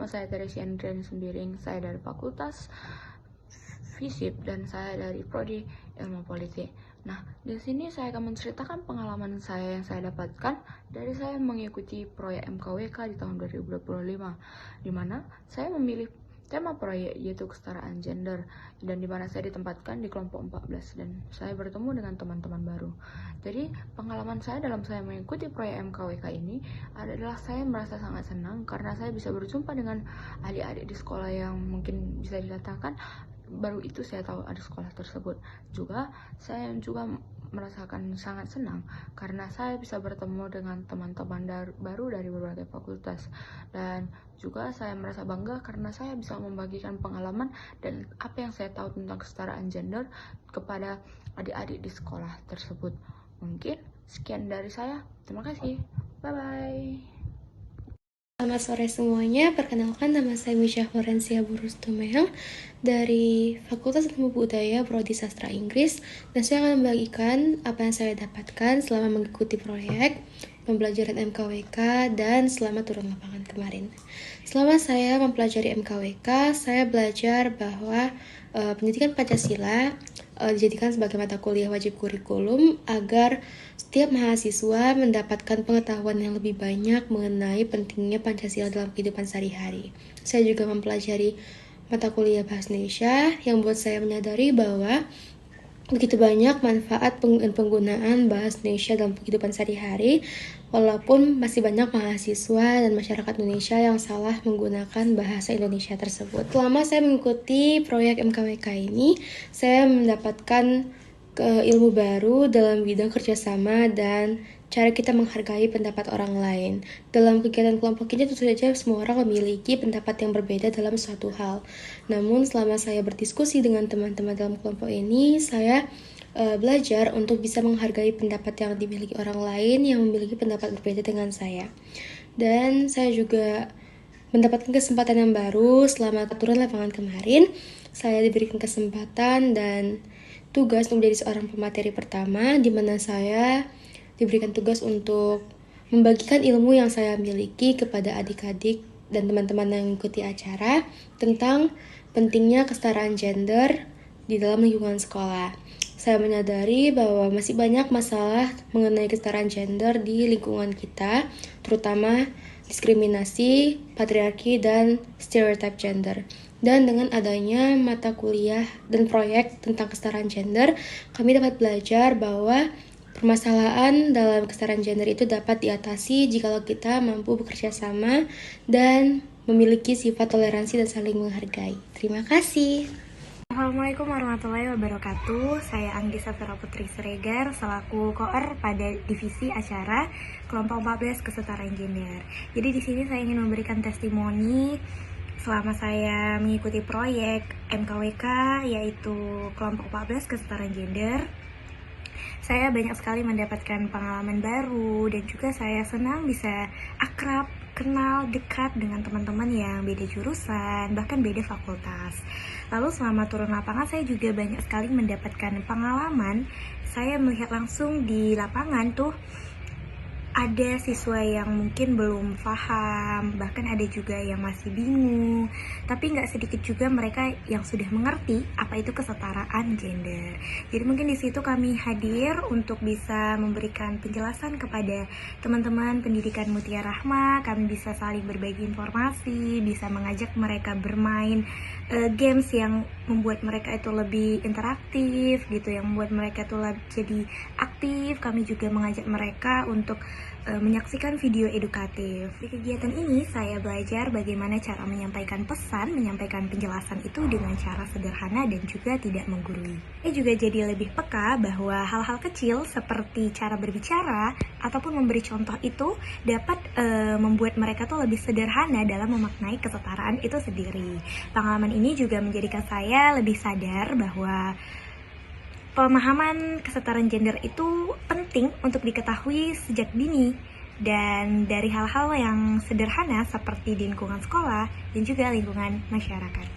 saya Teresia Andrian Sembiring. Saya dari Fakultas FISIP dan saya dari Prodi Ilmu Politik. Nah, di sini saya akan menceritakan pengalaman saya yang saya dapatkan dari saya mengikuti proyek MKWK di tahun 2025, di mana saya memilih tema proyek yaitu kesetaraan gender, dan di mana saya ditempatkan di kelompok 14 dan saya bertemu dengan teman-teman baru. Jadi pengalaman saya dalam saya mengikuti proyek MKWK ini adalah saya merasa sangat senang karena saya bisa berjumpa dengan adik-adik di sekolah yang mungkin bisa dikatakan baru itu saya tahu ada sekolah tersebut. Juga saya juga merasakan sangat senang karena saya bisa bertemu dengan teman-teman baru dari berbagai fakultas, dan juga saya merasa bangga karena saya bisa membagikan pengalaman dan apa yang saya tahu tentang kesetaraan gender kepada adik-adik di sekolah tersebut. Mungkin sekian dari saya. Terima kasih. Bye bye. Selamat sore semuanya, perkenalkan nama saya Misha Florencia Burus Tumehang dari Fakultas Ilmu Budaya Prodi Sastra Inggris, dan saya akan membagikan apa yang saya dapatkan selama mengikuti proyek pembelajaran MKWK dan selama turun lapangan kemarin. Selama saya mempelajari MKWK, saya belajar bahwa pendidikan Pancasila dijadikan sebagai mata kuliah wajib kurikulum agar setiap mahasiswa mendapatkan pengetahuan yang lebih banyak mengenai pentingnya Pancasila dalam kehidupan sehari-hari. Saya juga mempelajari mata kuliah Bahasa Indonesia yang membuat saya menyadari bahwa begitu banyak manfaat penggunaan Bahasa Indonesia dalam kehidupan sehari-hari, walaupun masih banyak mahasiswa dan masyarakat Indonesia yang salah menggunakan bahasa Indonesia tersebut. Selama saya mengikuti proyek MKWK ini, saya mendapatkan ilmu baru dalam bidang kerjasama dan cara kita menghargai pendapat orang lain. Dalam kegiatan kelompok ini tentu saja semua orang memiliki pendapat yang berbeda dalam suatu hal. Namun selama saya berdiskusi dengan teman-teman dalam kelompok ini, saya belajar untuk bisa menghargai pendapat yang dimiliki orang lain yang memiliki pendapat berbeda dengan saya. Dan saya juga mendapatkan kesempatan yang baru selama turun lapangan kemarin. Saya diberikan kesempatan dan tugas untuk menjadi seorang pemateri pertama, di mana saya diberikan tugas untuk membagikan ilmu yang saya miliki kepada adik-adik dan teman-teman yang mengikuti acara tentang pentingnya kesetaraan gender di dalam lingkungan sekolah. Saya menyadari bahwa masih banyak masalah mengenai kesetaraan gender di lingkungan kita, terutama diskriminasi, patriarki, dan stereotip gender. Dan dengan adanya mata kuliah dan proyek tentang kesetaraan gender, kami dapat belajar bahwa permasalahan dalam kesetaraan gender itu dapat diatasi jika kita mampu bekerja sama dan memiliki sifat toleransi dan saling menghargai. Terima kasih. Assalamualaikum warahmatullahi wabarakatuh. Saya Anggi Safira Putri Siregar selaku koor pada divisi acara kelompok 14 kesetaraan gender. Jadi di sini saya ingin memberikan testimoni selama saya mengikuti proyek MKWK yaitu kelompok 14 kesetaraan gender. Saya banyak sekali mendapatkan pengalaman baru dan juga saya senang bisa akrab, kenal, dekat dengan teman-teman yang beda jurusan, bahkan beda fakultas. Lalu selama turun lapangan saya juga banyak sekali mendapatkan pengalaman. Saya melihat langsung di lapangan tuh ada siswa yang mungkin belum paham, bahkan ada juga yang masih bingung. Tapi nggak sedikit juga mereka yang sudah mengerti apa itu kesetaraan gender. Jadi mungkin di situ kami hadir untuk bisa memberikan penjelasan kepada teman-teman pendidikan Mutiara Rahma. Kami bisa saling berbagi informasi, bisa mengajak mereka bermain games yang membuat mereka itu lebih interaktif gitu, yang membuat mereka itu jadi aktif. Kami juga mengajak mereka untuk menyaksikan video edukatif. Di kegiatan ini saya belajar bagaimana cara menyampaikan pesan, menyampaikan penjelasan itu dengan cara sederhana dan juga tidak menggurui. Saya juga jadi lebih peka bahwa hal-hal kecil seperti cara berbicara ataupun memberi contoh itu dapat membuat mereka tuh lebih sederhana dalam memaknai kesetaraan itu sendiri. Pengalaman ini juga menjadikan saya lebih sadar bahwa pemahaman kesetaraan gender itu penting untuk diketahui sejak dini dan dari hal-hal yang sederhana seperti di lingkungan sekolah dan juga lingkungan masyarakat.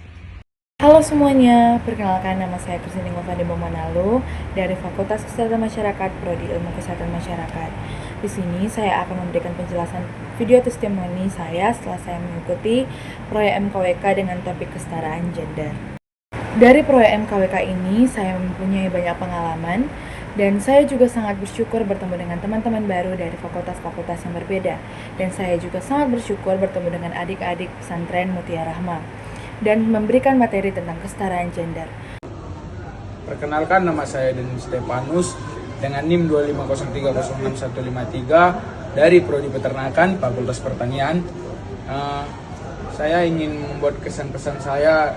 Halo semuanya, perkenalkan nama saya Kristin Govandi Manalu dari Fakultas Kesehatan Masyarakat Prodi Ilmu Kesehatan Masyarakat. Di sini saya akan memberikan penjelasan video testimoni saya setelah saya mengikuti proyek MKWK dengan topik kesetaraan gender. Dari proyek MKWK ini saya mempunyai banyak pengalaman dan saya juga sangat bersyukur bertemu dengan teman-teman baru dari fakultas-fakultas yang berbeda. Dan saya juga sangat bersyukur bertemu dengan adik-adik pesantren Mutiara Rahma dan memberikan materi tentang kesetaraan gender. Perkenalkan, nama saya Denis Stefanus dengan NIM 250306153 dari Prodi Peternakan Fakultas Pertanian. Saya ingin membuat kesan-kesan saya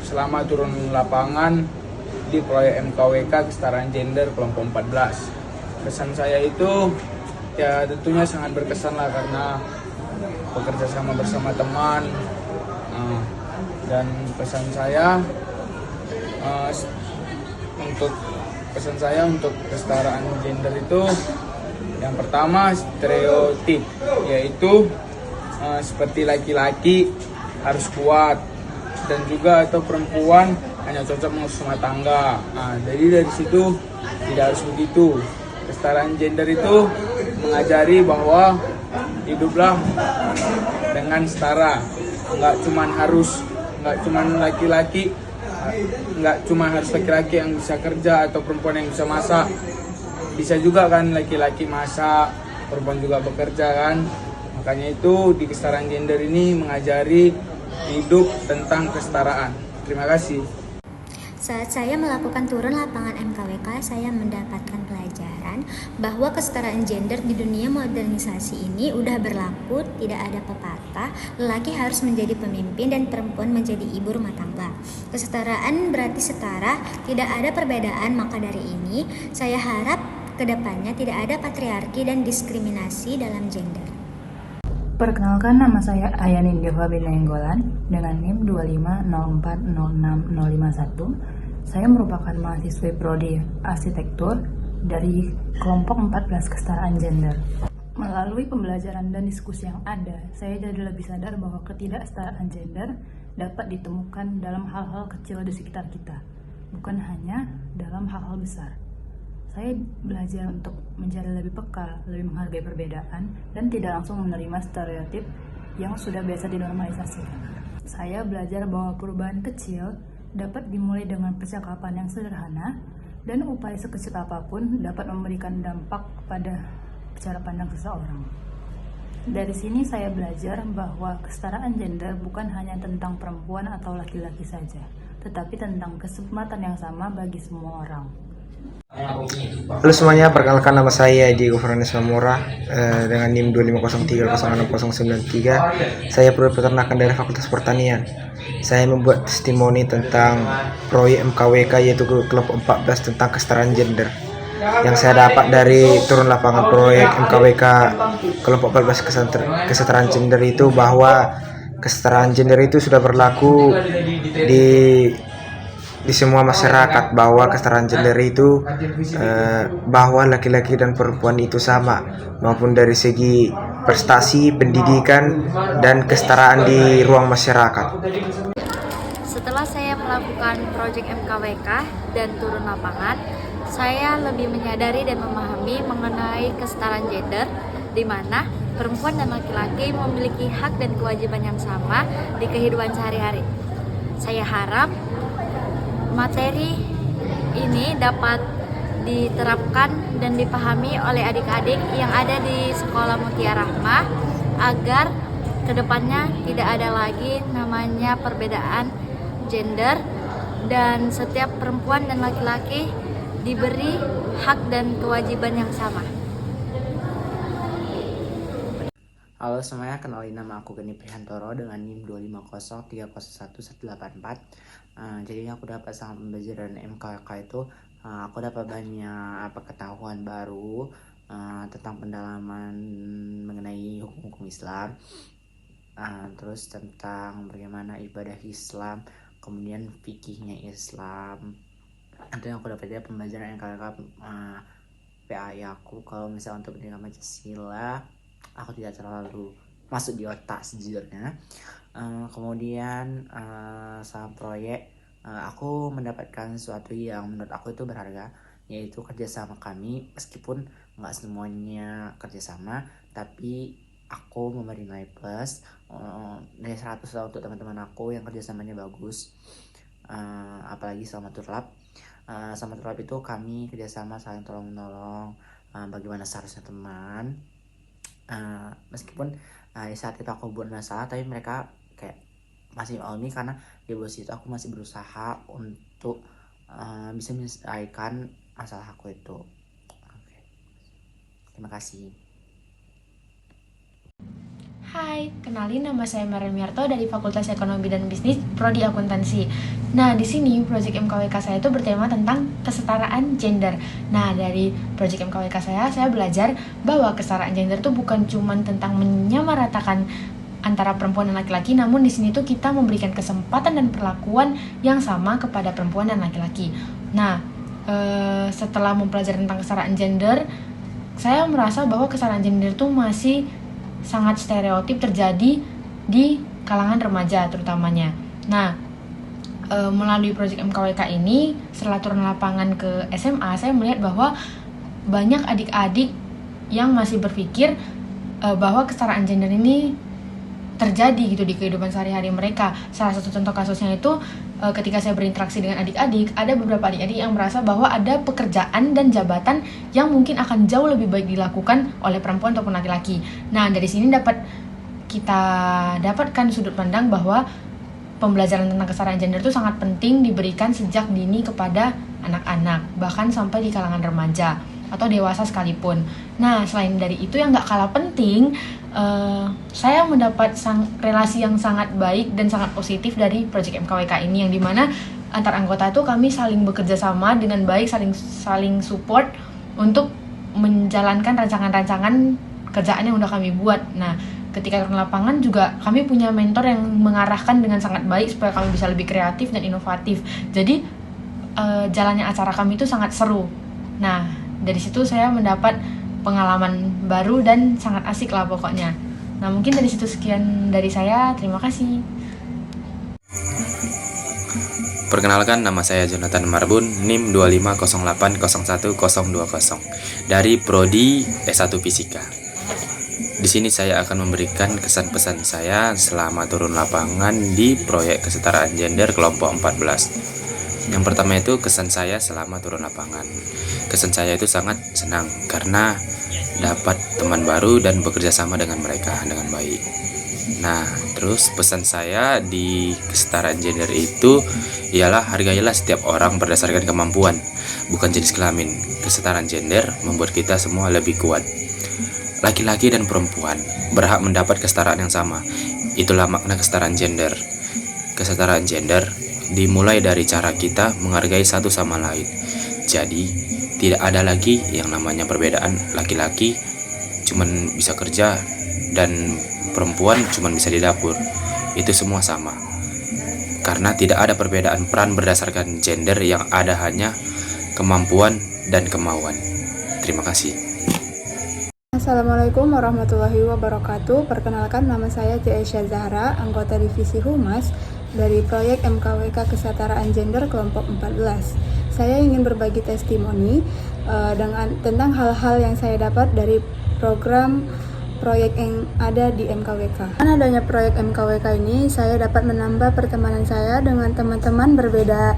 selama turun lapangan di proyek MKWK kesetaraan gender kelompok 14. Kesan saya itu ya tentunya sangat berkesan lah, karena bekerja sama bersama teman. Dan pesan saya untuk kesetaraan gender itu yang pertama stereotip, yaitu seperti laki-laki harus kuat dan juga atau perempuan hanya cocok mengurus rumah tangga. Jadi dari situ tidak harus begitu. Kesetaraan gender itu mengajari bahwa hiduplah dengan setara, nggak cuma harus laki-laki yang bisa kerja atau perempuan yang bisa masak. Bisa juga kan laki-laki masak, perempuan juga bekerja kan. Makanya itu di kesetaraan gender ini mengajari hidup tentang kesetaraan. Terima kasih. Saat saya melakukan turun lapangan MKWK, saya mendapatkan pelajaran bahwa kesetaraan gender di dunia modernisasi ini udah berlaku, tidak ada pepatah, lelaki harus menjadi pemimpin dan perempuan menjadi ibu rumah tangga. Kesetaraan berarti setara, tidak ada perbedaan, maka dari ini saya harap kedepannya tidak ada patriarki dan diskriminasi dalam gender. Perkenalkan, nama saya Ayanin Deva Binenggolan dengan NIM 250406051. Saya merupakan mahasiswi Prodi Arsitektur dari kelompok 14 kesetaraan gender. Melalui pembelajaran dan diskusi yang ada, saya jadi lebih sadar bahwa ketidaksetaraan gender dapat ditemukan dalam hal-hal kecil di sekitar kita, bukan hanya dalam hal-hal besar. Saya belajar untuk menjadi lebih peka, lebih menghargai perbedaan, dan tidak langsung menerima stereotip yang sudah biasa dinormalisasikan. Saya belajar bahwa perubahan kecil dapat dimulai dengan percakapan yang sederhana, dan upaya sekecil apapun dapat memberikan dampak pada cara pandang seseorang. Dari sini saya belajar bahwa kesetaraan gender bukan hanya tentang perempuan atau laki-laki saja, tetapi tentang kesempatan yang sama bagi semua orang. Halo semuanya, perkenalkan nama saya Diego Fernandes Mamora dengan NIM 250306093. Saya Prodi Peternakan dari Fakultas Pertanian. Saya membuat testimoni tentang proyek MKWK, yaitu kelompok 14 tentang kesetaraan gender. Yang saya dapat dari turun lapangan proyek MKWK kelompok 14 kesetaraan gender itu bahwa kesetaraan gender itu sudah berlaku di semua masyarakat, bahwa kesetaraan gender itu bahwa laki-laki dan perempuan itu sama, maupun dari segi prestasi, pendidikan, dan kesetaraan di ruang masyarakat. Setelah saya melakukan proyek MKWK dan turun lapangan, saya lebih menyadari dan memahami mengenai kesetaraan gender, di mana perempuan dan laki-laki memiliki hak dan kewajiban yang sama di kehidupan sehari-hari. Saya harap materi ini dapat diterapkan dan dipahami oleh adik-adik yang ada di Sekolah Mutiara Rahma, agar kedepannya tidak ada lagi namanya perbedaan gender, dan setiap perempuan dan laki-laki diberi hak dan kewajiban yang sama. Halo semuanya, kenalin nama aku Geni Prihantoro dengan NIM 250301184. Jadi aku dapat sangat belajar dari MKWK itu. Aku dapat banyak pengetahuan baru tentang pendalaman mengenai hukum Islam, terus tentang bagaimana ibadah Islam, kemudian fikihnya Islam. Itu yang aku dapat dari pembelajaran MKWK. PAI aku kalau misalnya untuk pendidikan Pancasila, aku tidak terlalu masuk di otak sejujurnya. Kemudian sama proyek aku mendapatkan sesuatu yang menurut aku itu berharga, yaitu kerjasama kami. Meskipun nggak semuanya kerjasama, tapi aku memberi nilai plus nilai 100 lah untuk teman-teman aku yang kerjasamanya bagus. Apalagi sama Turlab. Sama Turlab itu kami kerjasama saling tolong menolong, bagaimana seharusnya teman. Meskipun di saat itu aku buat masalah, tapi mereka kayak masih maklumi karena di bawah situ aku masih berusaha untuk bisa menyelesaikan masalah aku itu. Oke. Terima kasih. Hai, kenalin nama saya Mariel Miarto dari Fakultas Ekonomi dan Bisnis, Prodi Akuntansi. Nah, di sini proyek MKWK saya itu bertema tentang kesetaraan gender. Nah, dari proyek MKWK saya belajar bahwa kesetaraan gender itu bukan cuma tentang menyamaratakan antara perempuan dan laki-laki, namun di sini tuh kita memberikan kesempatan dan perlakuan yang sama kepada perempuan dan laki-laki. Nah, setelah mempelajari tentang kesetaraan gender, saya merasa bahwa kesetaraan gender itu masih sangat stereotip terjadi di kalangan remaja terutamanya. Nah, melalui proyek MKWK ini, setelah turun lapangan ke SMA, saya melihat bahwa banyak adik-adik yang masih berpikir bahwa kesetaraan gender ini terjadi gitu di kehidupan sehari-hari mereka. Salah satu contoh kasusnya itu ketika saya berinteraksi dengan adik-adik, ada beberapa adik-adik yang merasa bahwa ada pekerjaan dan jabatan yang mungkin akan jauh lebih baik dilakukan oleh perempuan ataupun laki-laki. Nah, dari sini kita dapatkan sudut pandang bahwa pembelajaran tentang kesetaraan gender itu sangat penting diberikan sejak dini kepada anak-anak, bahkan sampai di kalangan remaja atau dewasa sekalipun. Nah, selain dari itu yang gak kalah penting, saya mendapat relasi yang sangat baik dan sangat positif dari proyek MKWK ini, yang dimana antar anggota itu kami saling bekerja sama dengan baik, saling support untuk menjalankan rancangan-rancangan kerjaan yang udah kami buat. Nah, ketika turun lapangan juga kami punya mentor yang mengarahkan dengan sangat baik supaya kami bisa lebih kreatif dan inovatif. Jadi jalannya acara kami itu sangat seru. Nah, dari situ saya mendapat pengalaman baru dan sangat asik lah pokoknya. Nah, mungkin dari situ sekian dari saya. Terima kasih. Perkenalkan, nama saya Jonathan Marbun, NIM 250801020 dari Prodi S1 Fisika. Di sini saya akan memberikan kesan pesan saya selama turun lapangan di proyek kesetaraan gender kelompok 14. Yang pertama itu kesan saya selama turun lapangan. Kesan saya itu sangat senang karena dapat teman baru dan bekerja sama dengan mereka dengan baik. Nah, terus pesan saya di kesetaraan gender itu ialah hargailah setiap orang berdasarkan kemampuan, bukan jenis kelamin. Kesetaraan gender membuat kita semua lebih kuat. Laki-laki dan perempuan berhak mendapat kesetaraan yang sama. Itulah makna kesetaraan gender. Kesetaraan gender dimulai dari cara kita menghargai satu sama lain. Jadi, tidak ada lagi yang namanya perbedaan laki-laki cuman bisa kerja dan perempuan cuman bisa di dapur. Itu semua sama. Karena tidak ada perbedaan peran berdasarkan gender, yang ada hanya kemampuan dan kemauan. Terima kasih. Assalamualaikum warahmatullahi wabarakatuh. Perkenalkan, nama saya Aisyah Zahra, anggota divisi Humas dari proyek MKWK Kesetaraan Gender kelompok 14. Saya ingin berbagi testimoni tentang hal-hal yang saya dapat dari program proyek yang ada di MKWK. Dengan adanya proyek MKWK ini, saya dapat menambah pertemanan saya dengan teman-teman berbeda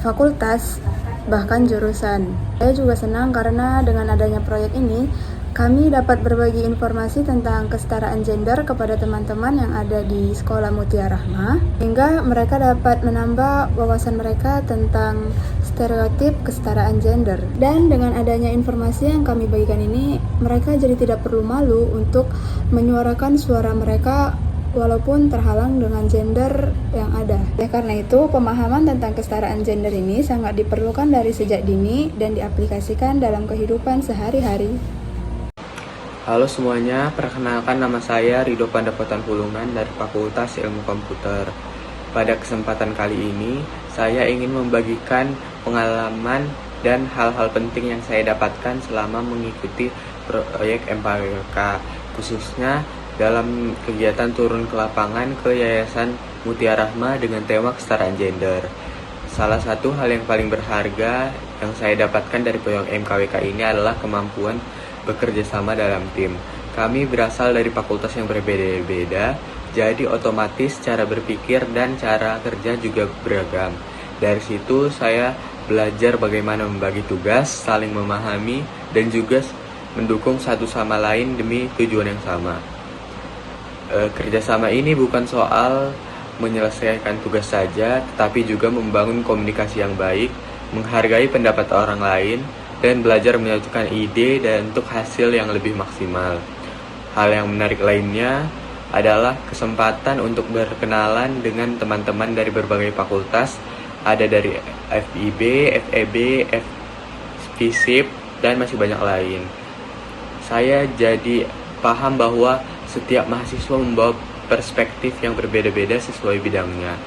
fakultas, bahkan jurusan. Saya juga senang karena dengan adanya proyek ini, kami dapat berbagi informasi tentang kesetaraan gender kepada teman-teman yang ada di Sekolah Mutia Rahma, hingga mereka dapat menambah wawasan mereka tentang stereotip kesetaraan gender. Dan dengan adanya informasi yang kami bagikan ini, mereka jadi tidak perlu malu untuk menyuarakan suara mereka walaupun terhalang dengan gender yang ada. Oleh karena itu, pemahaman tentang kesetaraan gender ini sangat diperlukan dari sejak dini dan diaplikasikan dalam kehidupan sehari-hari. Halo semuanya, perkenalkan nama saya Ridho Pandapatan Pulungan dari Fakultas Ilmu Komputer. Pada kesempatan kali ini, saya ingin membagikan pengalaman dan hal-hal penting yang saya dapatkan selama mengikuti proyek MKWK, khususnya dalam kegiatan turun ke lapangan ke Yayasan Mutiara Rahma dengan tema kesetaraan gender. Salah satu hal yang paling berharga yang saya dapatkan dari proyek MKWK ini adalah kemampuan bekerja sama dalam tim. Kami berasal dari fakultas yang berbeda-beda, jadi otomatis cara berpikir dan cara kerja juga beragam. Dari situ saya belajar bagaimana membagi tugas, saling memahami, dan juga mendukung satu sama lain demi tujuan yang sama. Kerjasama ini bukan soal menyelesaikan tugas saja, tetapi juga membangun komunikasi yang baik, menghargai pendapat orang lain, dan belajar menyatukan ide dan untuk hasil yang lebih maksimal. Hal yang menarik lainnya adalah kesempatan untuk berkenalan dengan teman-teman dari berbagai fakultas, ada dari FIB, FEB, FISIP, dan masih banyak lain. Saya jadi paham bahwa setiap mahasiswa membawa perspektif yang berbeda-beda sesuai bidangnya.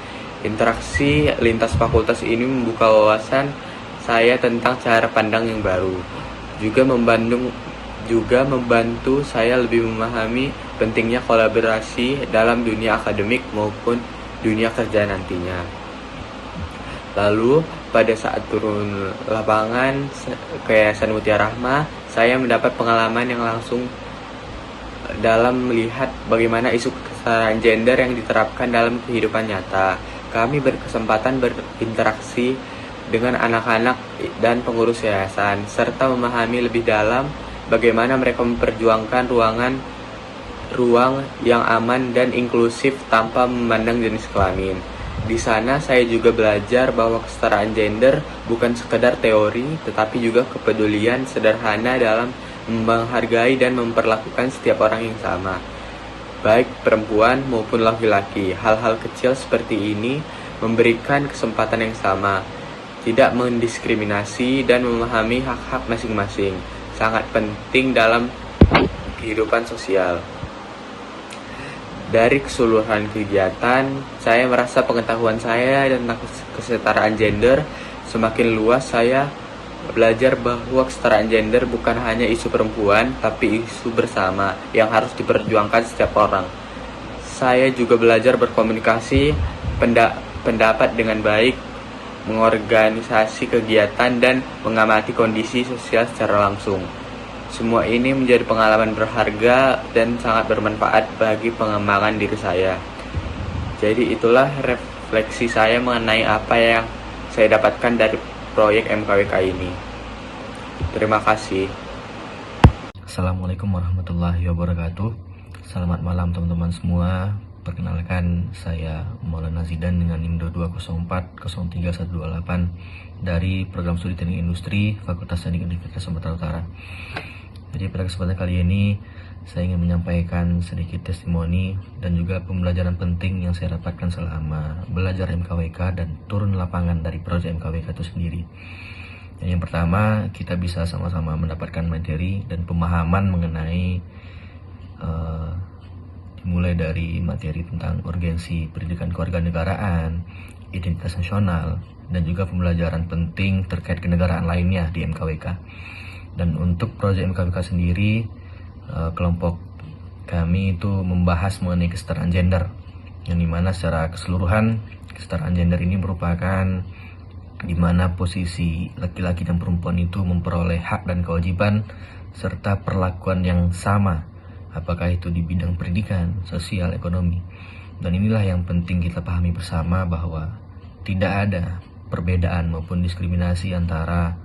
Interaksi lintas fakultas ini membuka wawasan saya tentang cara pandang yang baru. Juga membantu saya lebih memahami pentingnya kolaborasi dalam dunia akademik maupun dunia kerja nantinya. Lalu pada saat turun lapangan ke Yayasan Mutiara Rahma, saya mendapat pengalaman yang langsung dalam melihat bagaimana isu kesetaraan gender yang diterapkan dalam kehidupan nyata. Kami berkesempatan berinteraksi dengan anak-anak dan pengurus yayasan, serta memahami lebih dalam bagaimana mereka memperjuangkan ruang yang aman dan inklusif tanpa memandang jenis kelamin. Di sana saya juga belajar bahwa kesetaraan gender bukan sekedar teori, tetapi juga kepedulian sederhana dalam menghargai dan memperlakukan setiap orang yang sama, baik perempuan maupun laki-laki. Hal-hal kecil seperti ini memberikan kesempatan yang sama, tidak mendiskriminasi, dan memahami hak-hak masing-masing. Sangat penting dalam kehidupan sosial. Dari keseluruhan kegiatan, saya merasa pengetahuan saya tentang kesetaraan gender semakin luas. Saya belajar bahwa kesetaraan gender bukan hanya isu perempuan, tapi isu bersama yang harus diperjuangkan setiap orang. Saya juga belajar berkomunikasi pendapat dengan baik, mengorganisasi kegiatan, dan mengamati kondisi sosial secara langsung. Semua ini menjadi pengalaman berharga dan sangat bermanfaat bagi pengembangan diri saya. Jadi itulah refleksi saya mengenai apa yang saya dapatkan dari proyek MKWK ini. Terima kasih. Assalamualaikum warahmatullahi wabarakatuh. Selamat malam teman-teman semua. Perkenalkan, saya Maulana Zidan dengan NIM 204031128 dari Program Studi Teknik Industri Fakultas Teknik Universitas Sumatera Utara. Jadi pada kesempatan kali ini saya ingin menyampaikan sedikit testimoni dan juga pembelajaran penting yang saya dapatkan selama belajar MKWK dan turun lapangan dari proyek MKWK itu sendiri. Yang pertama, kita bisa sama-sama mendapatkan materi dan pemahaman mengenai dimulai dari materi tentang urgensi pendidikan kewarganegaraan, identitas nasional, dan juga pembelajaran penting terkait kenegaraan lainnya di MKWK. Dan untuk proyek MKWK sendiri, kelompok kami itu membahas mengenai kesetaraan gender, yang dimana secara keseluruhan kesetaraan gender ini merupakan di mana posisi laki-laki dan perempuan itu memperoleh hak dan kewajiban serta perlakuan yang sama, apakah itu di bidang pendidikan, sosial, ekonomi. Dan inilah yang penting kita pahami bersama, bahwa tidak ada perbedaan maupun diskriminasi antara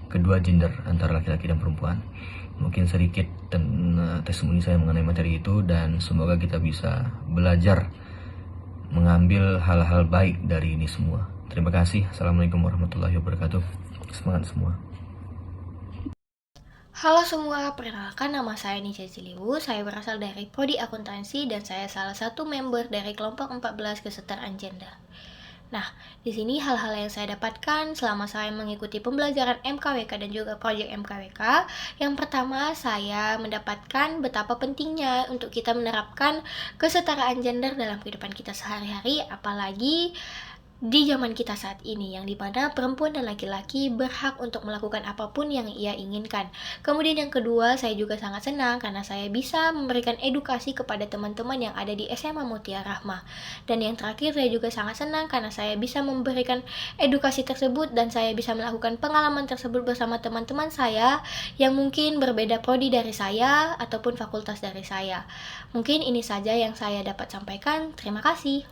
kedua gender, antara laki-laki dan perempuan. Mungkin sedikit dan testimoni saya mengenai materi itu, dan semoga kita bisa belajar mengambil hal-hal baik dari ini semua. Terima kasih. Assalamualaikum warahmatullahi wabarakatuh. Semangat semua. Halo semua, perkenalkan nama saya Nisha Ciliwu. Saya berasal dari Prodi Akuntansi dan saya salah satu member dari kelompok 14 kesetaraan gender. Nah, di sini hal-hal yang saya dapatkan selama saya mengikuti pembelajaran MKWK dan juga proyek MKWK. Yang pertama, saya mendapatkan betapa pentingnya untuk kita menerapkan kesetaraan gender dalam kehidupan kita sehari-hari, apalagi di zaman kita saat ini, yang dimana perempuan dan laki-laki berhak untuk melakukan apapun yang ia inginkan. Kemudian yang kedua, saya juga sangat senang karena saya bisa memberikan edukasi kepada teman-teman yang ada di SMA Mutiara Rahmah. Dan yang terakhir, saya juga sangat senang karena saya bisa memberikan edukasi tersebut dan saya bisa melakukan pengalaman tersebut bersama teman-teman saya yang mungkin berbeda prodi dari saya ataupun fakultas dari saya. Mungkin ini saja yang saya dapat sampaikan. Terima kasih.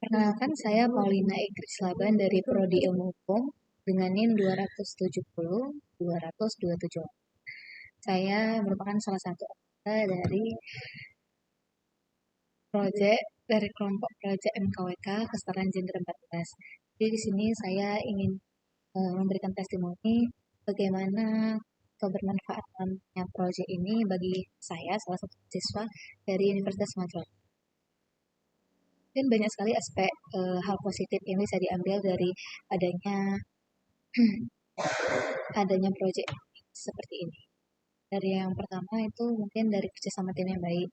Perkenalkan, saya Paulina Igris Laban dari Prodi Ilmu Hukum dengan NIM 270-227. Saya merupakan salah satu anggota dari kelompok proyek MKWK Kesetaraan Gender 14. Jadi di sini saya ingin memberikan testimoni bagaimana kebermanfaatannya proyek ini bagi saya, salah satu siswa dari Universitas Sumatera. Dan banyak sekali aspek hal positif yang bisa diambil dari adanya proyek seperti ini. Dari yang pertama itu mungkin dari kerjasama tim yang baik.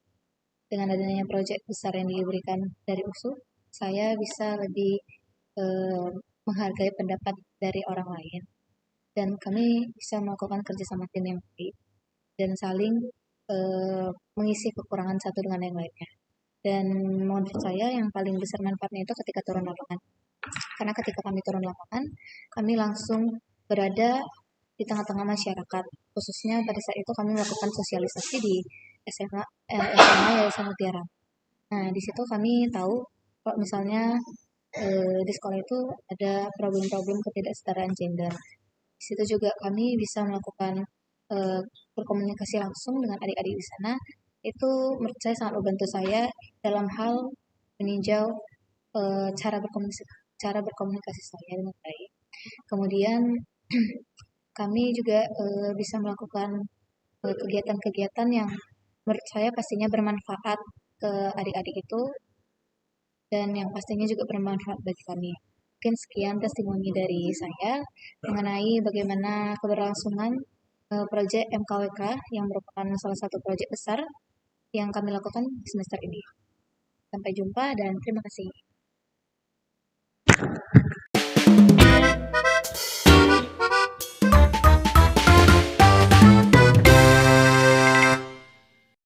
Dengan adanya proyek besar yang diberikan dari USU, saya bisa lebih menghargai pendapat dari orang lain. Dan kami bisa melakukan kerjasama tim yang baik dan saling mengisi kekurangan satu dengan yang lainnya. Dan menurut saya yang paling besar manfaatnya itu ketika turun lapangan. Karena ketika kami turun lapangan, kami langsung berada di tengah-tengah masyarakat. Khususnya pada saat itu kami melakukan sosialisasi di SMA Yayasan Mutiara. Nah, di situ kami tahu kalau misalnya di sekolah itu ada problem-problem ketidaksetaraan gender. Di situ juga kami bisa melakukan berkomunikasi langsung dengan adik-adik di sana. Itu menurut saya sangat membantu saya dalam hal meninjau cara berkomunikasi saya dengan baik. Kemudian kami juga bisa melakukan kegiatan-kegiatan yang menurut saya pastinya bermanfaat ke adik-adik itu dan yang pastinya juga bermanfaat bagi kami. Mungkin sekian testimoni dari saya mengenai bagaimana keberlangsungan proyek MKWK yang merupakan salah satu proyek besar yang kami lakukan di semester ini. Sampai jumpa dan terima kasih.